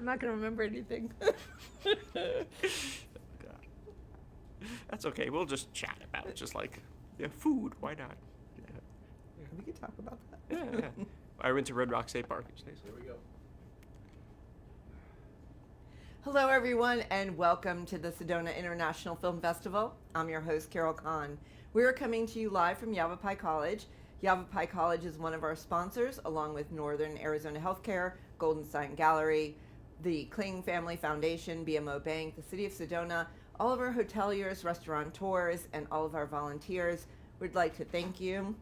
I'm not going to remember anything. That's okay. We'll just chat about it. Just like, food. Why not? Yeah. We can talk about that. Yeah. I went to Red Rock State Park these days. Here we go. Hello, everyone, and welcome to the Sedona International Film Festival. I'm your host, Carol Kahn. We are coming to you live from Yavapai College. Yavapai College is one of our sponsors, along with Northern Arizona Healthcare, Golden Sign Gallery, the Kling Family Foundation, BMO Bank, the City of Sedona, all of our hoteliers, restaurateurs, and all of our volunteers. We'd like to thank you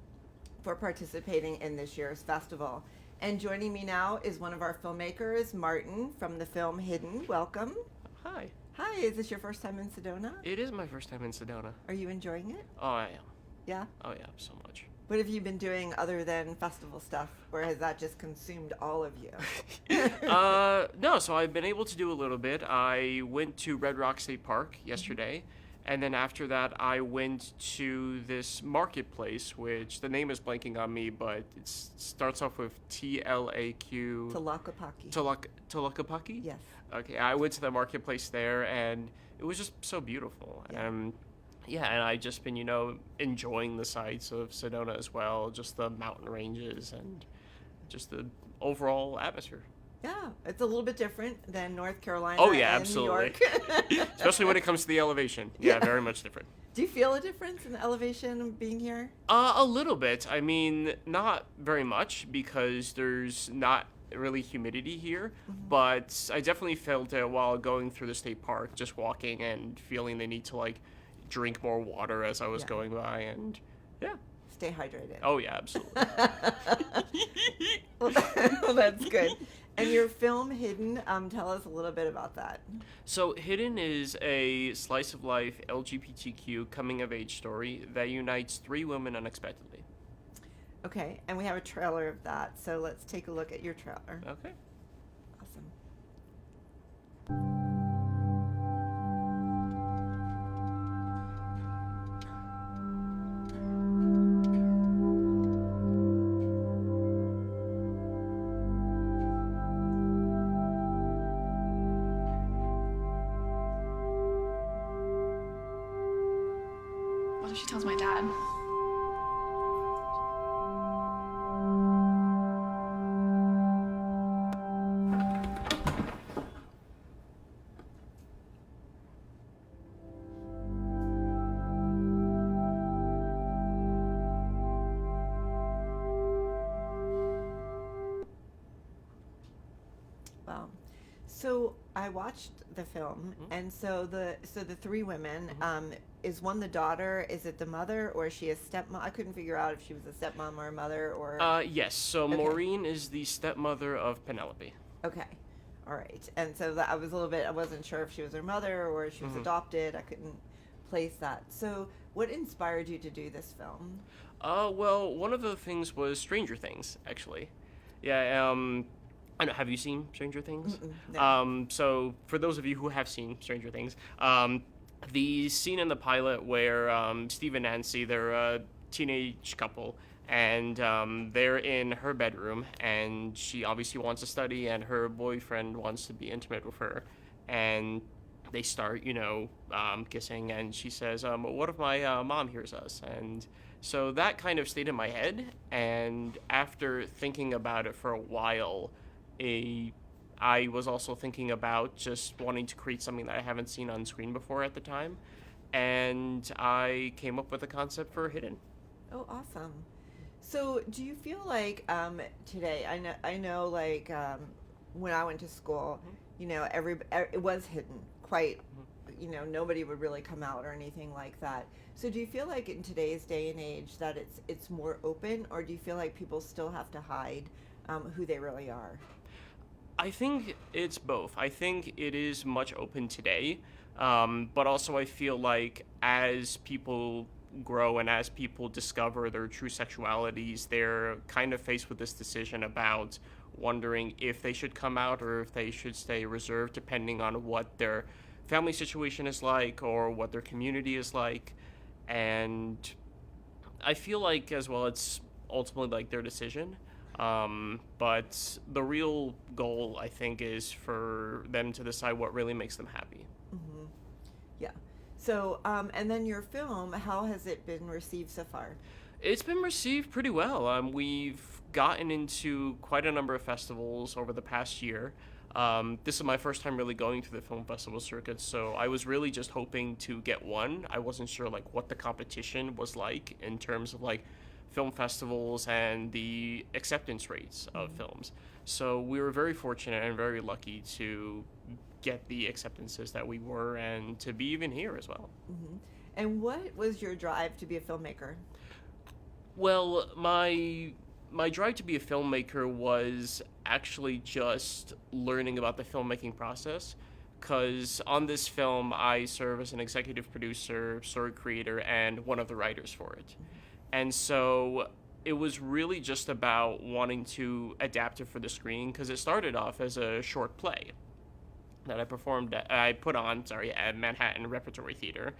for participating in this year's festival. And joining me now is one of our filmmakers, Martin, from the film Hidden. Welcome. Hi. Hi, is this your first time in Sedona? It is my first time in Sedona. Are you enjoying it? Oh, I am. Yeah? Oh, yeah, so much. What have you been doing other than festival stuff, or has that just consumed all of you? No, so I've been able to do a little bit. I went to Red Rock State Park yesterday, and then after that I went to this marketplace, which the name is blanking on me, but it starts off with T-L-A-Q... Tlaquepaque. Tlaquepaque? Yes. Okay, I went to the marketplace there, and it was just so beautiful. Yeah. And I just been, enjoying the sights of Sedona as well, just the mountain ranges and just the overall atmosphere. Yeah, it's a little bit different than North Carolina Oh, yeah, and absolutely. New York. Especially when it comes to the elevation. Yeah, very much different. Do you feel a difference in the elevation of being here? A little bit. I mean, not very much because there's not really humidity here, but I definitely felt it while going through the state park, just walking and feeling the need to, drink more water as I was going by, and yeah. Stay hydrated. Oh, yeah, absolutely. Well, that's good. And your film, Hidden, tell us a little bit about that. So, Hidden is a slice-of-life LGBTQ coming-of-age story that unites three women unexpectedly. Okay, and we have a trailer of that, so let's take a look at your trailer. Okay. Awesome. What if she tells my dad? Wow. So I watched the film, and so the three women, is one the daughter? Is it the mother, or is she a stepmom? I couldn't figure out if she was a stepmom or a mother, or. Yes. So Okay. Maureen is the stepmother of Penelope. Okay. All right. And so I was I wasn't sure if she was her mother or if she was adopted. I couldn't place that. So what inspired you to do this film? Well, one of the things was Stranger Things, actually. Yeah. I know. Have you seen Stranger Things? No. So for those of you who have seen Stranger Things, the scene in the pilot where Steve and Nancy, they're a teenage couple, and they're in her bedroom, and she obviously wants to study, and her boyfriend wants to be intimate with her, and they start, kissing, and she says, what if my mom hears us? And so that kind of stayed in my head, and after thinking about it for a while, I was also thinking about just wanting to create something that I haven't seen on screen before at the time, and I came up with a concept for Hidden. Oh, awesome. So do you feel like today, I know when I went to school, it was hidden quite, nobody would really come out or anything like that. So do you feel like in today's day and age that it's more open, or do you feel like people still have to hide who they really are? I think it's both. I think it is much open today, but also I feel like as people grow and as people discover their true sexualities, they're kind of faced with this decision about wondering if they should come out or if they should stay reserved, depending on what their family situation is like or what their community is like. And I feel like as well it's ultimately like their decision. But the real goal, I think, is for them to decide what really makes them happy. Mm-hmm. Yeah. So, and then your film, how has it been received so far? It's been received pretty well. We've gotten into quite a number of festivals over the past year. This is my first time really going to the film festival circuit, so I was really just hoping to get one. I wasn't sure like what the competition was like in terms of like film festivals and the acceptance rates of films. So we were very fortunate and very lucky to get the acceptances that we were and to be even here as well. Mm-hmm. And what was your drive to be a filmmaker? Well, my drive to be a filmmaker was actually just learning about the filmmaking process, because on this film I serve as an executive producer, story creator, and one of the writers for it. And so it was really just about wanting to adapt it for the screen, because it started off as a short play that I put on at Manhattan Repertory Theater.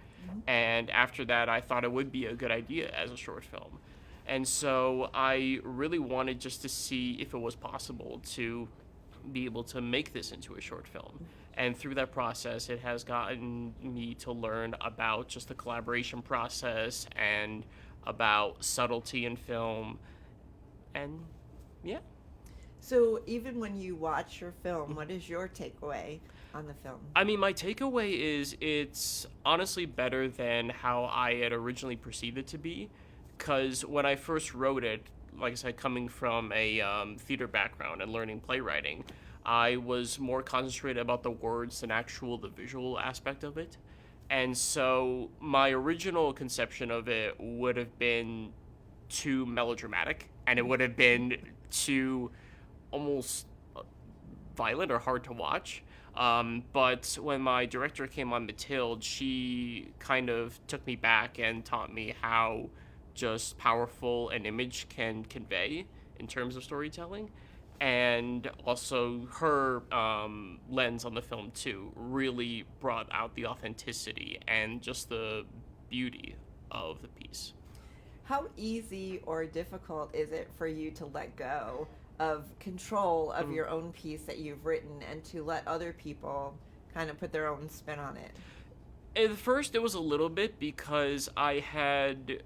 And after that, I thought it would be a good idea as a short film. And so I really wanted just to see if it was possible to be able to make this into a short film. And through that process, it has gotten me to learn about just the collaboration process and about subtlety in film. And yeah. So, even when you watch your film, what is your takeaway on the film? I mean, my takeaway is it's honestly better than how I had originally perceived it to be. Because when I first wrote it, like I said, coming from a theater background and learning playwriting, I was more concentrated about the words than the visual aspect of it. And so my original conception of it would have been too melodramatic, and it would have been too almost violent or hard to watch. But when my director came on Mathilde, she kind of took me back and taught me how just powerful an image can convey in terms of storytelling. And also her lens on the film too really brought out the authenticity and just the beauty of the piece. How easy or difficult is it for you to let go of control of your own piece that you've written and to let other people kind of put their own spin on it? At first it was a little bit, because I had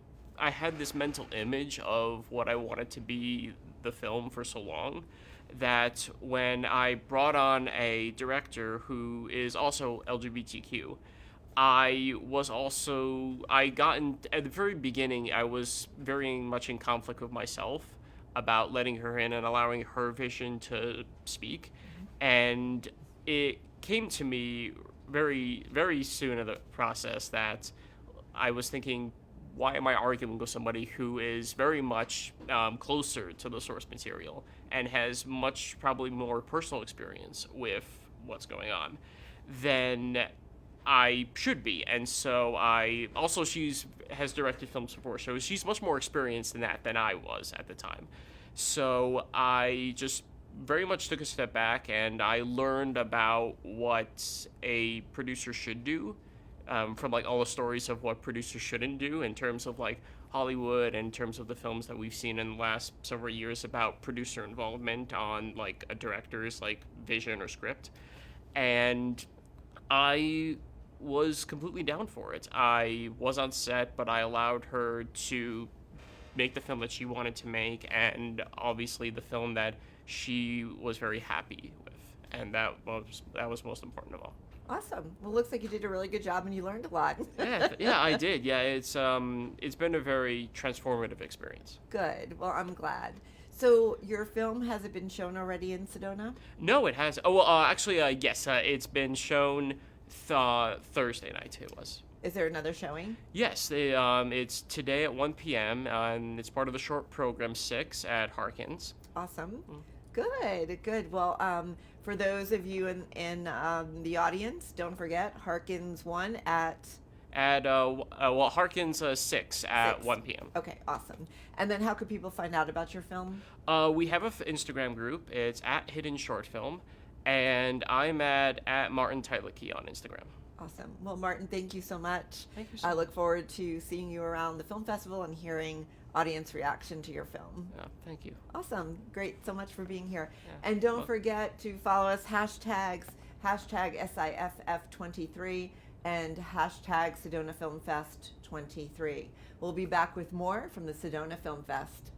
this mental image of what I wanted to be the film for so long, that when I brought on a director who is also LGBTQ, at the very beginning, I was very much in conflict with myself about letting her in and allowing her vision to speak. And it came to me very, very soon in the process that I was thinking, why am I arguing with somebody who is very much closer to the source material and has much probably more personal experience with what's going on than I should be? And so has directed films before, so she's much more experienced in that than I was at the time. So I just very much took a step back and I learned about what a producer should do, from like all the stories of what producers shouldn't do in terms of like Hollywood, in terms of the films that we've seen in the last several years about producer involvement on like a director's like vision or script. And I was completely down for it. I was on set, but I allowed her to make the film that she wanted to make, and obviously the film that she was very happy with, and that was most important of all. Awesome. Well, looks like you did a really good job and you learned a lot. Yeah, I did. Yeah, it's been a very transformative experience. Good. Well, I'm glad. So your film, has it been shown already in Sedona? No, it has. Oh, well, actually, yes, it's been shown Thursday night. It was. Is there another showing? Yes, it's today at 1 p.m. And it's part of the short program 6 at Harkins. Awesome. Good. Well, for those of you in the audience, don't forget Harkins 1 at Harkins 6 at 6. 1 p.m. Okay, awesome. And then how could people find out about your film? We have an Instagram group. It's at Hidden Short Film, and I'm at Martin Tylicki on Instagram. Awesome. Well, Martin, thank you so much. Thank you so I much. look forward to seeing you around the film festival and hearing audience reaction to your film. Thank you. Awesome. Great. So much for being here. Yeah. And don't Well- forget to follow us, hashtag SIFF23 and hashtag Sedona Film Fest 23. We'll be back with more from the Sedona Film Fest.